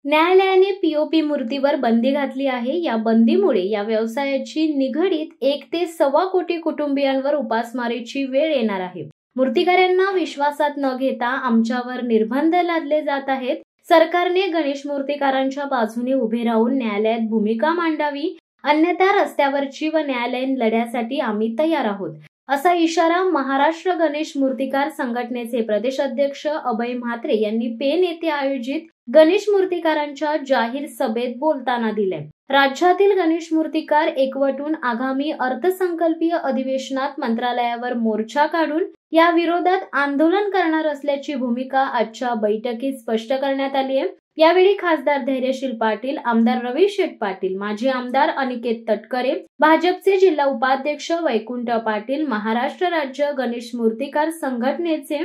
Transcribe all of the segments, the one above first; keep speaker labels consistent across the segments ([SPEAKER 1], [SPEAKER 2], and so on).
[SPEAKER 1] न्यायालयाने पीओपी मूर्तीवर बंदी घातली आहे। या बंदीमुळे या व्यवसायाची निगडीत 1 ते 1.25 कोटी कुटुंबियांवर उपासमारीची वेळ येणार आहे। मूर्तिकारांना विश्वासात न घेता आमच्यावर निर्बंध लादले जात आहेत। सरकारने गणेश मूर्तिकारांच्या बाजूने उभे राहून न्यायालयात भूमिका मांडावी, अन्यथा रस्त्यावरची व न्यायालयीन लढ्यासाठी आम्ही तयार आहोत, असा इशारा महाराष्ट्र गणेश मूर्तिकार संघटनेचे प्रदेश अध्यक्ष अभय म्हात्रे यांनी पेण येथे आयोजित गणेश मूर्तिकारांच्या जाहीर सभेत बोलताना दिले। राज्यातील गणेश मूर्तिकार एकवटून आगामी अर्थसंकल्पीय अधिवेशनात मंत्रालयावर मोर्चा काढून या विरोधात आंदोलन करणार असल्याची भूमिका आजच्या बैठकीत स्पष्ट करण्यात आली आहे। यावेळी खासदार धैर्यशील पाटील, आमदार रवी शेठ पाटील, माजी आमदार अनिकेत तटकरे, भाजपचे जिल्हा उपाध्यक्ष वैकुंठ पाटील, महाराष्ट्र राज्य गणेश मूर्तिकार संघटनेचे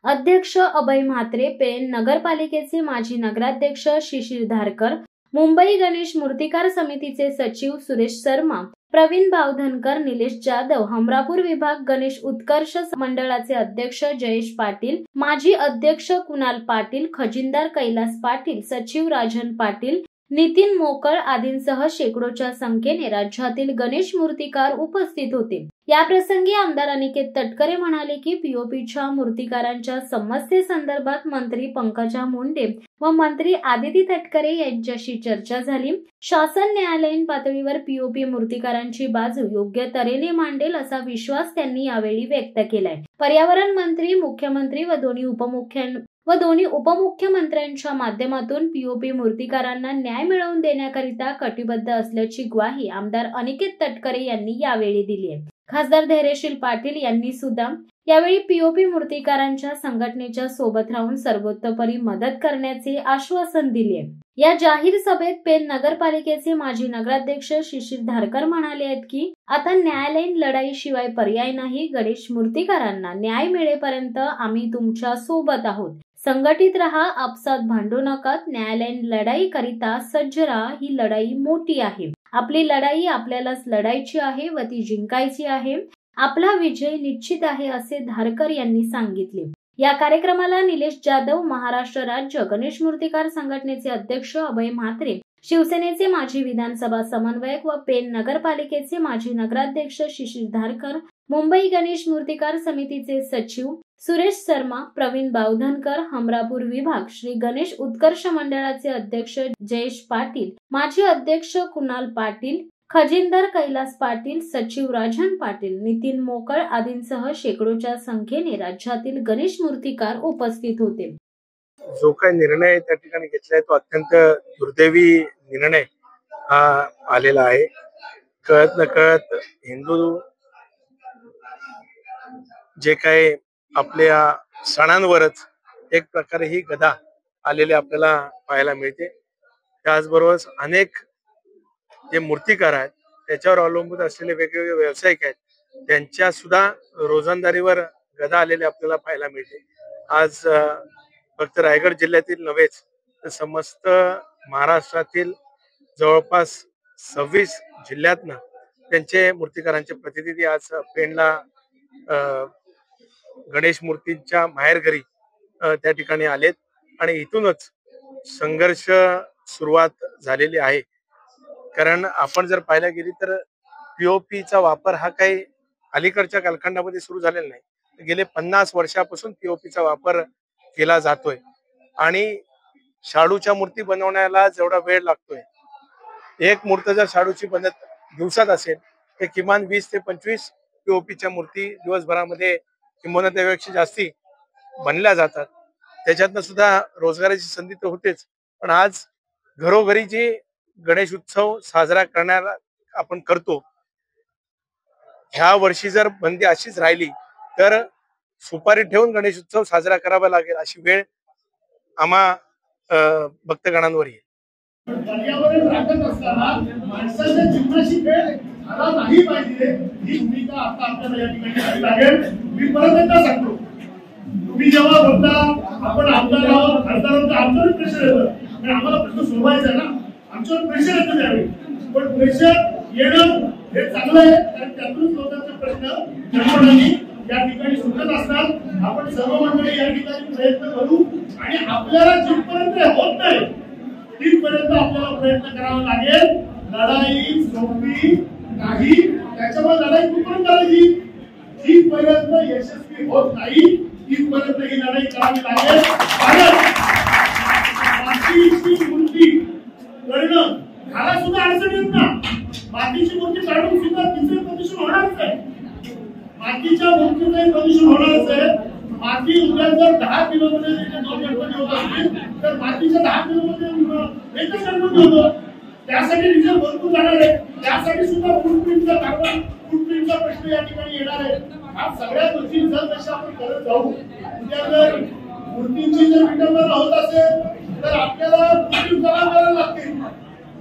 [SPEAKER 1] अध्यक्ष अभय म्हात्रे, पेण नगरपालिकेचे माजी नगराध्यक्ष शिशिर धारकर, मुंबई गणेश मूर्तिकार समितीचे सचिव सुरेश शर्मा, प्रवीण बावधनकर, निलेश जाधव, हमरापूर विभाग गणेश उत्कर्ष मंडळाचे अध्यक्ष जयेश पाटील, माजी अध्यक्ष कुणाल पाटील, खजिनदार कैलास पाटील, सचिव राजन पाटील, नितीन मोकळ आदींसह शेकडोच्या संख्येने राज्यातील गणेश मूर्तिकार उपस्थित होते। या प्रसंगी आमदार अनिकेत तटकरे म्हणाले की पीओपीच्या मूर्तिकारांच्या समस्येसंदर्भात मंत्री पंकजा मुंडे व मंत्री आदिती तटकरे यांच्याशी चर्चा झाली। शासन न्यायालयीन पातळीवर पीओपी मूर्तिकारांची बाजू योग्य तऱ्हेने मांडेल असा विश्वास त्यांनी यावेळी व्यक्त केलाय। पर्यावरण मंत्री, मुख्यमंत्री व दोन्ही उपमुख्यमंत्र्यांच्या माध्यमातून पीओपी मूर्तिकारांना न्याय मिळवून देण्याकरिता कटिबद्ध असल्याची ग्वाही आमदार अनिकेत तटकरे यांनी यावेळी दिली आहे। खासदार धैर्यशील पाटील यांनी सुद्धा यावेळी पीओपी मूर्तिकारांच्या संघटनेच्या सोबत राहून सर्वतोपरी मदत करण्याचे आश्वासन दिले। या जाहीर सभेत पेण नगरपालिकेचे माजी नगराध्यक्ष शिशिर धारकर म्हणाले आहेत की आता न्यायालयीन लढाईशिवाय पर्याय नाही। गणेश मूर्तिकारांना न्याय मिळेपर्यंत आम्ही तुमच्या सोबत आहोत। संघटित रहा, आपसात भांडू नका, न्यायालयीन लढाई करिता सज्ज राहा। ही लढाई मोठी आहे, आपली लढाई आपल्यालाच लढायची आहे व ती जिंकायची आहे। आपला विजय निश्चित आहे, असे धारकर यांनी सांगितले। या कार्यक्रमाला निलेश जाधव, महाराष्ट्र राज्य गणेश मूर्तिकार संघटनेचे अध्यक्ष अभय म्हात्रे, शिवसेनेचे माजी विधानसभा समन्वयक व पेण नगरपालिकेचे माजी नगराध्यक्ष शिशिर धारकर, मुंबई गणेश मूर्तिकार समितीचे सचिव सुरेश शर्मा, प्रवीण बावधनकर, हमरापूर विभाग श्री गणेश उत्कर्ष मंडळाचे अध्यक्ष जयेश पाटील, माजी अध्यक्ष कुणाल पाटील, खजिनदार कैलास पाटील, सचिव राजन पाटील, नितीन मोकळ आदींसह शेकडोच्या संख्येने राज्यातील गणेश मूर्तिकार उपस्थित होते।
[SPEAKER 2] जो काही निर्णय त्या ठिकाणी घेतलाय तो अत्यंत दुर्दैवी निर्णय हा आलेला आहे। कळत नकळत हिंदू जे काही आपल्या सणांवरच एक प्रकारे ही गदा आलेली आपल्याला पाहायला मिळते। त्याचबरोबर अनेक जे मूर्तिकार आहेत त्याच्यावर अवलंबून असलेले वेगवेगळे व्यावसायिक आहेत, त्यांच्या सुद्धा रोजंदारीवर गदा आलेली आपल्याला पाहायला मिळते। आज फक्त रायगड जिल्ह्यातील नव्हेच तर समस्त महाराष्ट्रातील जवळपास 26 जिल्ह्यातनं त्यांचे मूर्तिकारांचे प्रतिनिधी आज पेणला गणेश मूर्तींच्या माहेर घरी त्या ठिकाणी आलेत आणि इथूनच संघर्ष सुरुवात झालेली आहे। कारण आपण जर पाहायला गेली तर पीओपीचा वापर हा काही अलीकडच्या कालखंडामध्ये सुरू झालेला नाही। गेले 50 वर्षापासून पीओपीचा वापर केला जातोय आणि शाडूच्या मूर्ती बनवण्याला जेवढा वेळ लागतोय, एक मूर्त जर शाडूची बनत दिवसात असेल तर किमान 20 ते 25 पीओपीच्या मूर्ती दिवसभरामध्ये किंवा त्यापेक्षा जास्ती बनल्या जातात। त्याच्यातनं सुद्धा रोजगाराची संधी तर होतेच, पण आज घरोघरी जी गणेश उत्सव साजरा करण्याला आपण करतो, ह्या वर्षी जर बंदी अशीच राहिली तर सुपारी ठेवून गणेश उत्सव साजरा करावा लागेल अशी वेळ आम्हा भक्तगणांवर येईल।
[SPEAKER 3] पर्यावरण राखत असताना माणसाच्या जीवनाशी खेळ झाला नाही पाहिजे ही भूमिका आता आपल्याला या ठिकाणी घ्यावी लागेल। मी परत एकदा सांगतो, तुम्ही जेव्हा बोलता आपण आमदार आहोत, खासदारांचं आमच्यावर प्रेशर येतं आणि आम्हाला प्रश्न सोडवायचा आहे ना, आमच्यावर प्रेशर येतं त्यावेळी, पण प्रेशर येणं हे चांगलं आहे कारण त्यातूनच लोकांचे प्रश्न जनमनाने या ठिकाणी सुटत असतात। आपण सर्व मंडळी या ठिकाणी प्रयत्न करू आणि आपल्याला जिथपर्यंत होत नाही त्यापर्यंत आपल्याला प्रयत्न करावा लागेल. लढाई सोपी नाही, त्याच्यामुळे लढाई कुठून करायची, जिथपर्यंत यशस्वी होत नाही तिथपर्यंत ही लढाई करावी लागेल. मातीची मूर्ती करणं ह्याला सुद्धा अडचण येत ना. मातीची मूर्ती काढून सुद्धा तिचं प्रदूषण होणारच आहे, मातीच्या मूर्तीचंही प्रदूषण होणारच आहे. माती उद्या जर 10 किलोमध्ये 2 गणपती होत असतील तर मातीच्या 10 किलोमध्ये एकच गणपती होतो. त्यासाठी डिझेल भरपूर जाणार आहे, त्यासाठी सुद्धा फुटप्रिंटचा कार्बन फुटप्रिंटचा प्रश्न या ठिकाणी येणार आहे. हा सगळ्या गोष्टी जर जशा आपण करत जाऊ, उद्या जर मूर्तींची जर विटंबना होत असेल तर आपल्याला मूर्ती जमा करायला लागतील.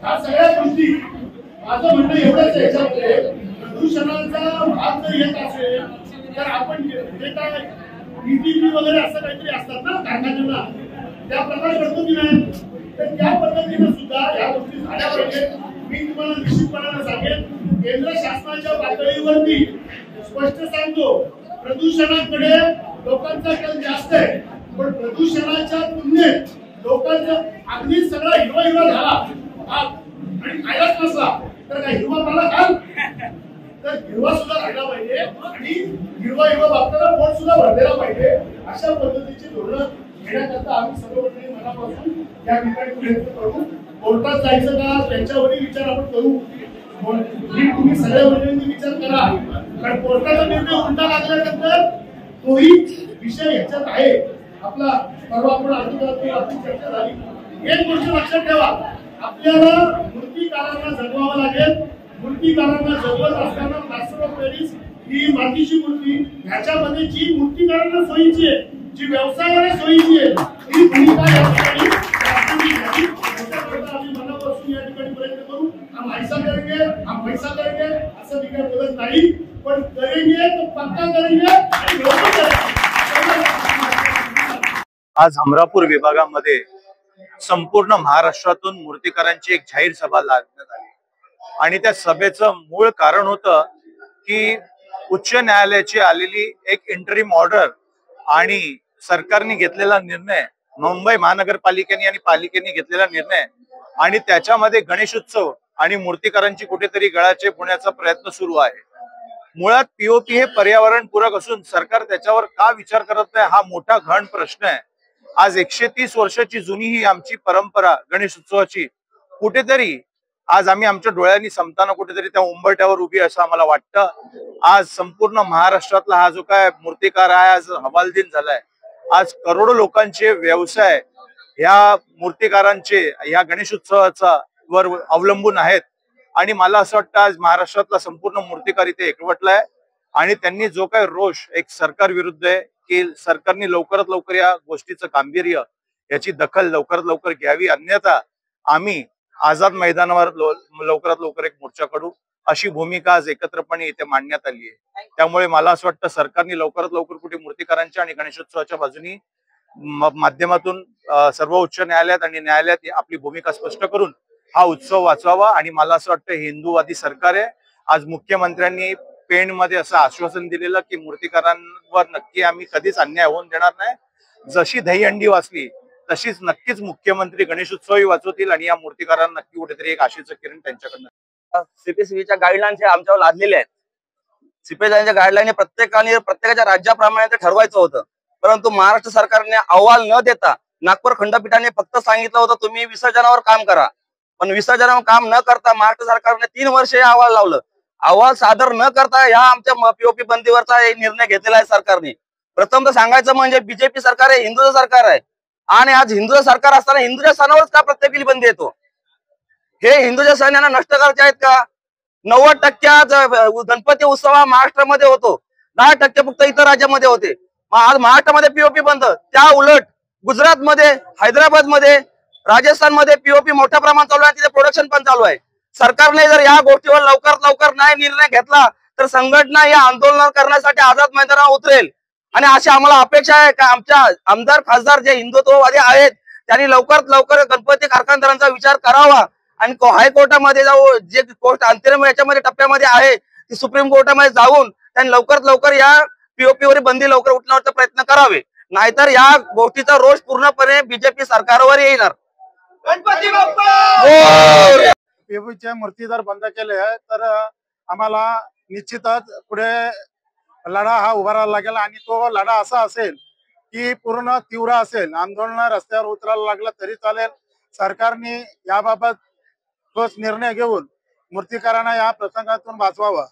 [SPEAKER 3] ह्या सगळ्या गोष्टी माझं म्हणणं एवढंच आहे, याच्यामध्ये प्रदूषणाचा भाग जर येत असेल तर आपण जे काय DTP वगैरे असं काहीतरी असतात ना कारखान्यांना, त्या प्रकारे करतो की नाही, तर त्या पद्धतीने सुद्धा या गोष्टी झाल्या पाहिजेत. मी तुम्हाला निश्चितपणाने सांगेन, केंद्र शासनाच्या पातळीवरती स्पष्ट सांगतो, प्रदूषणाकडे लोकांचा कल जास्त आहे, पण प्रदूषणाच्या तुलनेत लोकांचा अगदी सगळा हिरवा हिरवा झाला आणि खायलाच नसला तर काय हिरवा मला खाल, तर हिरवा सुद्धा राहिला पाहिजे आणि हिरवा हिरवा बाबतीला पोट सुद्धा भरलेला पाहिजे. अशा पद्धतीची धोरणं घेण्याकरता आम्ही सर्व मंडळी मनापासून या ठिकाणी प्रयत्न करू. कोर्टात जायचं का त्याच्यावरही विचार आपण करू. तुम्ही सगळ्या मंडळींनी विचार करा, कारण कोर्टाचा निर्णय उलटा लागल्यानंतर तोही विषय ह्याच्यात आहे. आपला परवा आपण आपली चर्चा झाली. एक गोष्ट लक्षात ठेवा, आपल्याला मूर्तिकारांना जगवावं लागेल. मूर्तिकारांना जगवत असताना प्लास्टर ऑफ पॅरिस ही मातीची मूर्ती, ह्याच्यामध्ये जी मूर्तिकारांना सोयीची आहे, जी व्यवसायाला सोयीची आहे, ती भूमिका या ठिकाणी आम्ही मनापासून या ठिकाणी प्रयत्न करू. हम ऐसा करेंगे, हम पैसा करेंगे असं मी काय बोलत नाही, पण करेंगे तो पक्का करेंगे आणि लोक करेंगे.
[SPEAKER 4] आज हमरापूर विभागामध्ये संपूर्ण महाराष्ट्रातून मूर्तिकारांची एक जाहीर सभा लावण्यात आली आणि त्या सभेचं मूळ कारण होतं की उच्च न्यायालयाची आलेली एक इंटरिम ऑर्डर आणि सरकारने घेतलेला निर्णय, मुंबई महानगरपालिकेने आणि पालिकेने घेतलेला निर्णय आणि त्याच्यामध्ये गणेशोत्सव आणि मूर्तिकारांची कुठेतरी गळाचे पुण्याचा प्रयत्न सुरू आहे. मुळात पीओपी हे पर्यावरण पूरक असून सरकार त्याच्यावर का विचार करत नाही हा मोठा गहन प्रश्न आहे. आज 130 वर्षाची जुनी ही आमची परंपरा गणेशोत्सवाची कुठेतरी आज आम्ही आमच्या डोळ्यांनी संपताना कुठेतरी त्या उंबरठ्यावर उभी असं आम्हाला वाटतं. आज संपूर्ण महाराष्ट्रातला हा जो काय मूर्तिकार आहे आज हवालदिल झालाय. आज करोडो लोकांचे व्यवसाय ह्या मूर्तिकारांचे ह्या गणेशोत्सवाचा वर अवलंबून आहेत आणि मला असं वाटतं आज महाराष्ट्रातला संपूर्ण मूर्तिकार इथे एकवटलाय आणि त्यांनी जो काय रोष एक सरकार विरुद्ध आहे की सरकारने लवकरात लवकर या गोष्टीचं गांभीर्य याची दखल लवकरात लवकर घ्यावी, अन्यथा आम्ही आझाद मैदानावर लवकरात लवकर एक मोर्चा काढू अशी भूमिका आज एकत्रपणे इथे मांडण्यात आली आहे. त्यामुळे मला असं वाटतं सरकारने लवकरात लवकर कुठे मूर्तिकारांच्या आणि गणेशोत्सवाच्या बाजूनी माध्यमातून सर्व उच्च न्यायालयात आणि न्यायालयात आपली भूमिका स्पष्ट करून हा उत्सव वाचवावा. आणि मला असं वाटतं हिंदूवादी सरकार आहे. आज मुख्यमंत्र्यांनी पेणमध्ये असं आश्वासन दिलेलं की मूर्तिकारांवर नक्की आम्ही कधीच अन्याय होऊन देणार नाही. जशी दहीहंडी वाचली तशीच नक्कीच मुख्यमंत्री गणेशोत्सवही वाचवतील आणि या मूर्तिकारांना नक्की कुठेतरी एक आशेचं किरण त्यांच्याकडनं.
[SPEAKER 5] सीपीसीबीच्या गाईडलाईन्स आमच्यावर लादलेल्या आहेत. सीपीसीबीच्या गाईडलाईन प्रत्येकाच्या राज्याप्रमाणे ते ठरवायचं होतं, परंतु महाराष्ट्र सरकारने अहवाल न देता नागपूर खंडपीठाने फक्त सांगितलं होतं तुम्ही विसर्जनावर काम करा, पण विसर्जनावर काम न करता महाराष्ट्र सरकारने 3 वर्ष अहवाल लावलं. अहवाल सादर न करता या आमच्या पीओपी बंदीवरचा निर्णय घेतलेला आहे सरकारने. प्रथम तर सांगायचं म्हणजे बीजेपी सरकार आहे, हिंदूचं सरकार आहे आणि आज हिंदूचं सरकार असताना हिंदूच्या सणावरच का प्रत्येक बंदी येतो? हे हिंदूच्या सण यांना नष्ट करायचे आहेत का? 90% गणपती उत्सव हा महाराष्ट्रामध्ये होतो, 10% फक्त इतर राज्यामध्ये होते. आज महाराष्ट्रामध्ये पीओपी बंद. त्या उलट गुजरातमध्ये, हैदराबादमध्ये, राजस्थानमध्ये पीओपी मोठ्या प्रमाणात चालू आहे, तिथे प्रोडक्शन पण चालू आहे. सरकारने जर या गोष्टीवर लवकरात लवकर नाही निर्णय घेतला तर संघटना या आंदोलन करण्यासाठी आझाद मैदानावर उतरेल. आणि अशी आम्हाला अपेक्षा आहे का आमच्या आमदार खासदार जे हिंदुत्ववादी आहेत त्यांनी लवकरात लवकर गणपती कारखानदारांचा विचार करावा आणि हायकोर्टामध्ये जाऊ, जे कोर्ट अंतिम याच्यामध्ये टप्प्यामध्ये आहे ती सुप्रीम कोर्टामध्ये जाऊन त्यांनी लवकरात लवकर या पीओपीवर बंदी लवकर उठवण्याचा प्रयत्न करावे. नाहीतर या गोष्टीचा रोष पूर्णपणे बीजेपी सरकारवर येणार. गणपती बाप्पा
[SPEAKER 3] पीओपीच्या मूर्ती जर बंद केले तर आम्हाला निश्चितच पुढे लढा हा उभारावा लागेल आणि तो लढा असा असेल की पूर्ण तीव्र असेल. आंदोलन रस्त्यावर उतरायला लागलं तरी चालेल. सरकारने याबाबत ठोस निर्णय घेऊन मूर्तिकारांना या प्रसंगातून वाचवावं.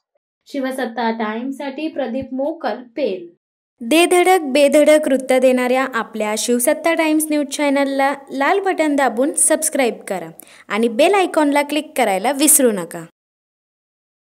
[SPEAKER 1] शिवसत्ता टाइम्ससाठी प्रदीप मोकल, पेल. दे धडक बेधडक वृत्त देणाऱ्या आपल्या शिवसत्ता टाइम्स न्यूज चॅनलला लाल बटन दाबून सबस्क्राईब करा आणि बेल आयकॉनला क्लिक करायला विसरू नका.